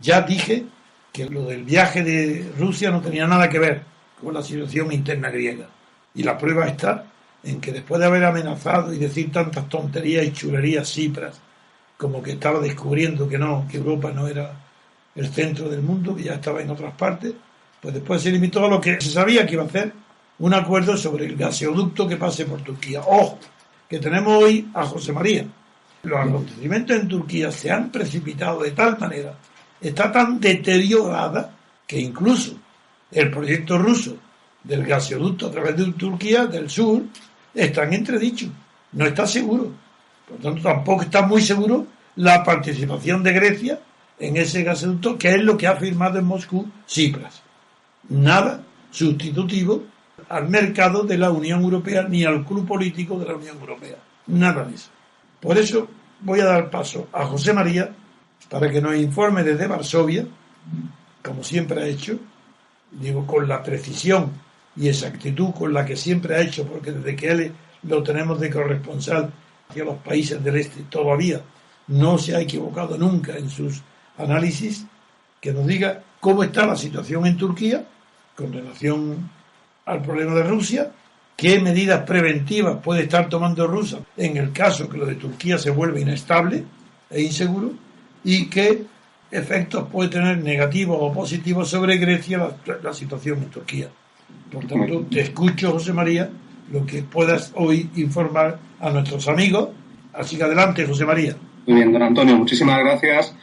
Ya dije que lo del viaje de Rusia no tenía nada que ver con la situación interna griega. Y la prueba está en que después de haber amenazado y decir tantas tonterías y chulerías Tsipras, como que estaba descubriendo que no, que Europa no era el centro del mundo, que ya estaba en otras partes, pues después se limitó a lo que se sabía que iba a hacer, un acuerdo sobre el gaseoducto que pase por Turquía. ¡Ojo! Que tenemos hoy a José María. Los acontecimientos en Turquía se han precipitado de tal manera, está tan deteriorada, que incluso el proyecto ruso del gaseoducto a través de Turquía del sur está en entredicho, no está seguro. Por tanto, tampoco está muy seguro la participación de Grecia en ese gasoducto, que es lo que ha firmado en Moscú Tsipras. Nada sustitutivo al mercado de la Unión Europea ni al club político de la Unión Europea. Nada de eso. Por eso voy a dar paso a José María para que nos informe desde Varsovia, como siempre ha hecho, digo, con la precisión y exactitud con la que siempre ha hecho, porque desde que él lo tenemos de corresponsal hacia los países del este todavía no se ha equivocado nunca en sus análisis, que nos diga cómo está la situación en Turquía con relación al problema de Rusia, qué medidas preventivas puede estar tomando Rusia en el caso que lo de Turquía se vuelva inestable e inseguro, y qué efectos puede tener negativos o positivos sobre Grecia la situación en Turquía. Por tanto, te escucho, José María, lo que puedas hoy informar a nuestros amigos. Así que adelante, José María. Muy bien, don Antonio, muchísimas gracias,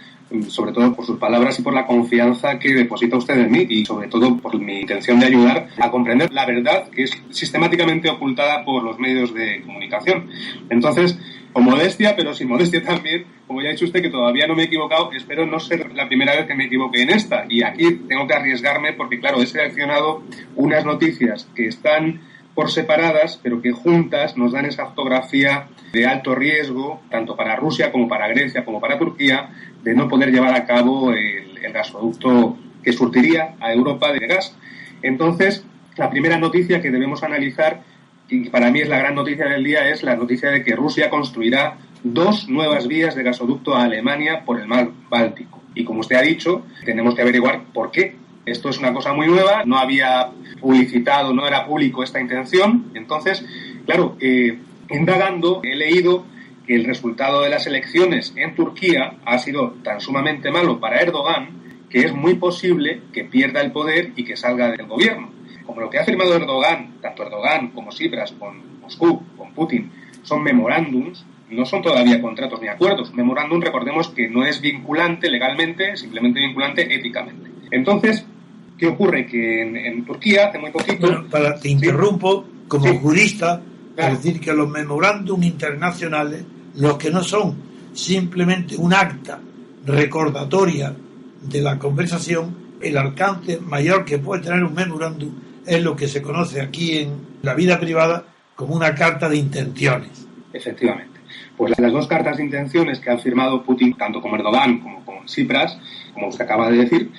sobre todo por sus palabras y por la confianza que deposita usted en mí, y sobre todo por mi intención de ayudar a comprender la verdad que es sistemáticamente ocultada por los medios de comunicación. Entonces, con modestia, pero sin modestia también, como ya ha dicho usted que todavía no me he equivocado, espero no ser la primera vez que me equivoque en esta. Y aquí tengo que arriesgarme porque, claro, he seleccionado unas noticias que están por separadas, pero que juntas nos dan esa fotografía de alto riesgo, tanto para Rusia como para Grecia como para Turquía, de no poder llevar a cabo el gasoducto que surtiría a Europa de gas. Entonces, la primera noticia que debemos analizar, y para mí es la gran noticia del día, es la noticia de que Rusia construirá 2 nuevas vías de gasoducto a Alemania por el mar Báltico. Y como usted ha dicho, tenemos que averiguar por qué. Esto es una cosa muy nueva, no había publicitado, no era público esta intención. Entonces, claro, indagando, he leído que el resultado de las elecciones en Turquía ha sido tan sumamente malo para Erdogan que es muy posible que pierda el poder y que salga del gobierno. Como lo que ha firmado Erdogan, tanto Erdogan como Tsipras con Moscú, con Putin, son memorándums, no son todavía contratos ni acuerdos. Memorándum, recordemos que no es vinculante legalmente, simplemente vinculante éticamente. Entonces, ¿qué ocurre? Que en Turquía, hace muy poquito... Bueno, te interrumpo, como sí, jurista, claro. Es decir, que los memorándum internacionales, los que no son simplemente un acta recordatoria de la conversación, el alcance mayor que puede tener un memorándum es lo que se conoce aquí en la vida privada como una carta de intenciones. Efectivamente. Pues las 2 cartas de intenciones que han firmado Putin, tanto con Erdogan como con Tsipras, como usted acaba de decir,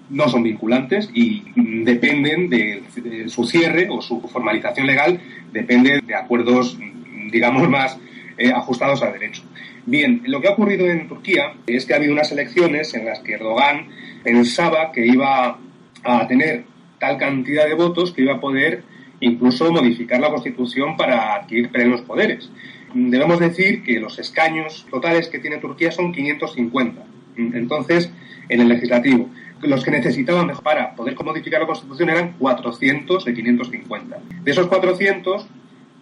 no son vinculantes y dependen de su cierre o su formalización legal, depende de acuerdos, digamos, más ajustados a derecho. Bien, lo que ha ocurrido en Turquía es que ha habido unas elecciones en las que Erdogan pensaba que iba a tener tal cantidad de votos que iba a poder incluso modificar la Constitución para adquirir plenos poderes. Debemos decir que los escaños totales que tiene Turquía son 550. Entonces, en el legislativo, los que necesitaban para poder modificar la Constitución eran 400 de 550. De esos 400,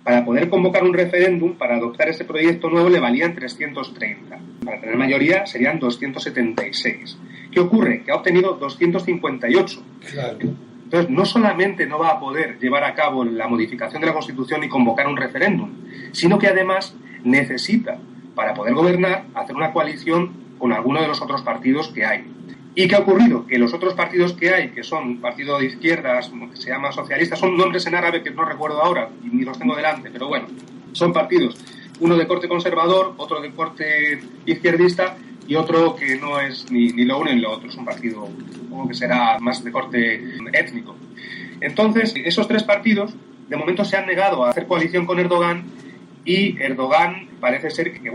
para poder convocar un referéndum para adoptar ese proyecto nuevo le valían 330. Para tener mayoría serían 276. ¿Qué ocurre? Que ha obtenido 258. Claro. Entonces, no solamente no va a poder llevar a cabo la modificación de la Constitución y convocar un referéndum, sino que además necesita, para poder gobernar, hacer una coalición con alguno de los otros partidos que hay. ¿Y qué ha ocurrido? Que los otros partidos que hay, que son partido de izquierdas, que se llama socialistas, son nombres en árabe que no recuerdo ahora, y ni los tengo delante, pero bueno, son partidos, uno de corte conservador, otro de corte izquierdista, y otro que no es ni lo uno ni lo otro, es un partido, supongo que será más de corte étnico. Entonces, esos 3 partidos, de momento se han negado a hacer coalición con Erdogan y Erdogan parece ser que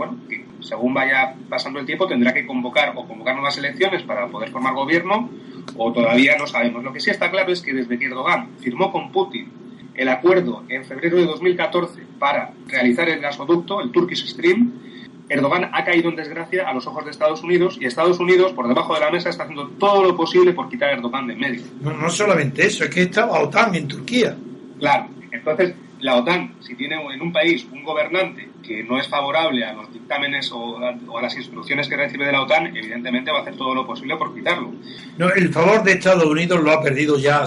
según vaya pasando el tiempo tendrá que convocar nuevas elecciones para poder formar gobierno, o todavía no sabemos. Lo que sí está claro es que desde que Erdogan firmó con Putin el acuerdo en febrero de 2014 para realizar el gasoducto, el Turkish Stream, Erdogan ha caído en desgracia a los ojos de Estados Unidos, y Estados Unidos, por debajo de la mesa, está haciendo todo lo posible por quitar a Erdogan de en medio. No solamente eso, es que está la OTAN en Turquía. Claro, entonces la OTAN, si tiene en un país un gobernante que no es favorable a los dictámenes o a las instrucciones que recibe de la OTAN, evidentemente va a hacer todo lo posible por quitarlo. No, el favor de Estados Unidos lo ha perdido ya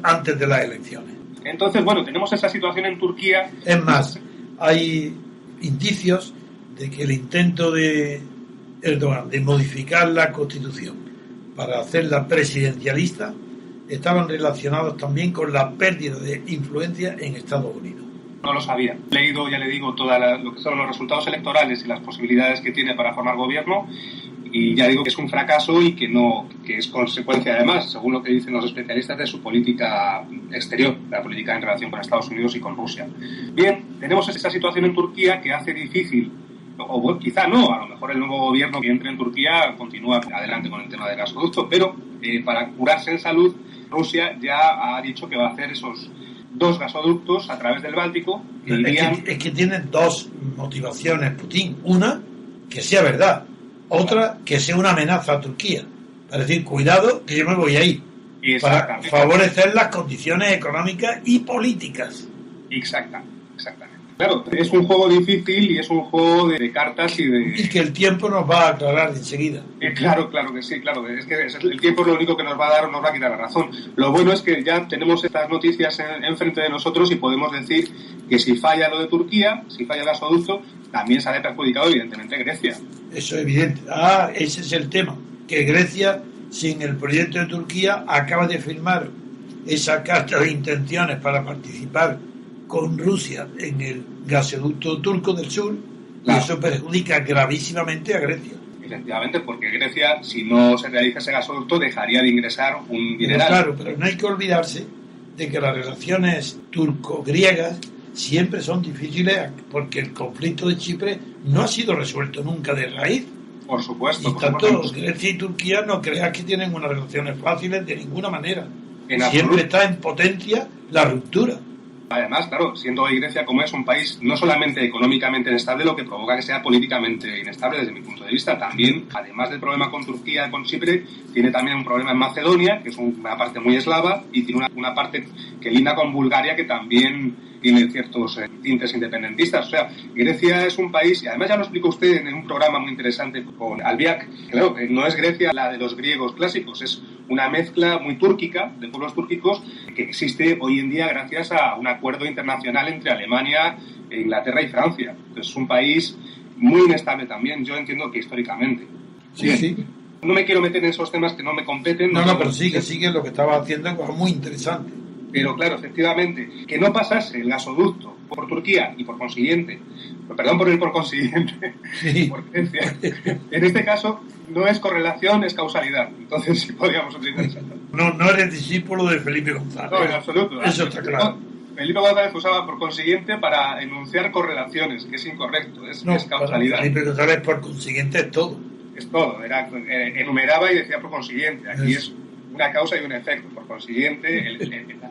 antes de las elecciones. Entonces, tenemos esa situación en Turquía. Es más, hay indicios de que el intento de Erdogan de modificar la Constitución para hacerla presidencialista estaban relacionados también con la pérdida de influencia en Estados Unidos. No lo sabía. He leído, ya le digo, lo que son los resultados electorales y las posibilidades que tiene para formar gobierno, y ya digo que es un fracaso y que es consecuencia, además, según lo que dicen los especialistas, de su política exterior, la política en relación con Estados Unidos y con Rusia. Bien, tenemos esa situación en Turquía que hace difícil, o quizá no, a lo mejor el nuevo gobierno que entre en Turquía continúa adelante con el tema del gasoducto, pero para curarse en salud, Rusia ya ha dicho que va a hacer esos 2 gasoductos a través del Báltico. Es que tiene 2 motivaciones Putin. Una, que sea verdad. Otra, que sea una amenaza a Turquía. Para decir, cuidado, que yo me voy ahí. Para favorecer las condiciones económicas y políticas. Exactamente. Claro, es un juego difícil y es un juego de cartas y que el tiempo nos va a aclarar enseguida. Claro que sí, claro. Es que el tiempo es lo único que nos va a dar, nos va a quitar la razón. Lo bueno es que ya tenemos estas noticias enfrente de nosotros y podemos decir que si falla lo de Turquía, si falla el gasoducto, también sale perjudicado evidentemente Grecia. Eso es evidente. Ese es el tema. Que Grecia, sin el proyecto de Turquía, acaba de firmar esa carta de intenciones para participar con Rusia en el gasoducto turco del sur, claro. Y eso perjudica gravísimamente a Grecia. Efectivamente, porque Grecia, si no se realiza ese gasoducto, dejaría de ingresar un dineral. Claro, pero no hay que olvidarse de que las relaciones turco-griegas siempre son difíciles, porque el conflicto de Chipre no ha sido resuelto nunca de raíz. Por supuesto. Y tanto Grecia y Turquía no creas que tienen unas relaciones fáciles de ninguna manera. Siempre está en potencia la ruptura. Además, claro, siendo hoy Grecia como es un país no solamente económicamente inestable, lo que provoca que sea políticamente inestable desde mi punto de vista, también, además del problema con Turquía, con Chipre, tiene también un problema en Macedonia, que es una parte muy eslava, y tiene una parte que linda con Bulgaria, que también tiene ciertos tintes independentistas. O sea, Grecia es un país, y además ya lo explicó usted en un programa muy interesante con Albiac, claro, no es Grecia la de los griegos clásicos, es una mezcla muy túrquica, de pueblos túrquicos, que existe hoy en día gracias a un acuerdo internacional entre Alemania, Inglaterra y Francia. Es un país muy inestable también, yo entiendo que históricamente. Sí. No me quiero meter en esos temas que no me competen. No, pero sigue lo que estaba haciendo, es muy interesante. Pero claro, efectivamente, que no pasase el gasoducto por Turquía y por consiguiente, por consiguiente, sí. Por Grecia, en este caso no es correlación, es causalidad. Entonces sí podríamos utilizar eso. No eres discípulo de Felipe González. No, en absoluto. Eso está claro. Felipe González usaba por consiguiente para enunciar correlaciones, que es incorrecto, es causalidad. Felipe González por consiguiente es todo. Es todo, enumeraba y decía por consiguiente. Aquí es una causa y un efecto. Por consiguiente,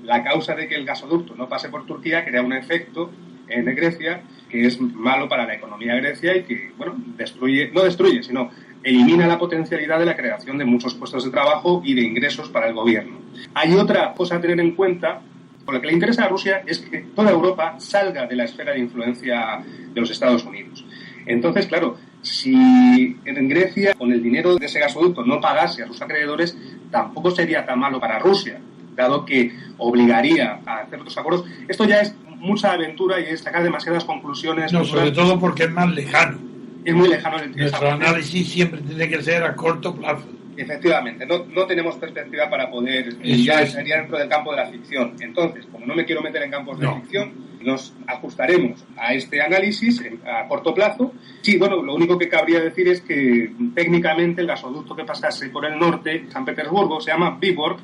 la causa de que el gasoducto no pase por Turquía crea un efecto en Grecia que es malo para la economía de Grecia y que, no destruye, sino elimina la potencialidad de la creación de muchos puestos de trabajo y de ingresos para el gobierno. Hay otra cosa a tener en cuenta. Por lo que le interesa a Rusia es que toda Europa salga de la esfera de influencia de los Estados Unidos. Entonces, claro, si en Grecia, con el dinero de ese gasoducto, no pagase a sus acreedores, tampoco sería tan malo para Rusia, dado que obligaría a hacer otros acuerdos. Esto ya es mucha aventura y es sacar demasiadas conclusiones. No, sobre todo porque es más lejano. Es muy lejano. Nuestro análisis siempre tiene que ser a corto plazo. Efectivamente, no tenemos perspectiva para poder, ya sería dentro del campo de la ficción. Entonces, como no me quiero meter en campos de ficción, nos ajustaremos a este análisis a corto plazo. Sí, lo único que cabría decir es que técnicamente el gasoducto que pasase por el norte, San Petersburgo, se llama Vyborg,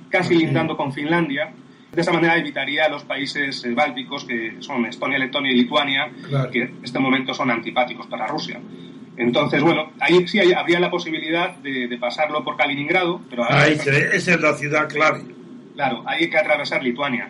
casi lindando con Finlandia, De esa manera evitaría a los países bálticos, que son Estonia, Letonia y Lituania, claro, que en este momento son antipáticos para Rusia. Entonces, bueno, ahí sí habría la posibilidad de pasarlo por Kaliningrado, pero ahora, esa es la ciudad clave. Claro, hay que atravesar Lituania.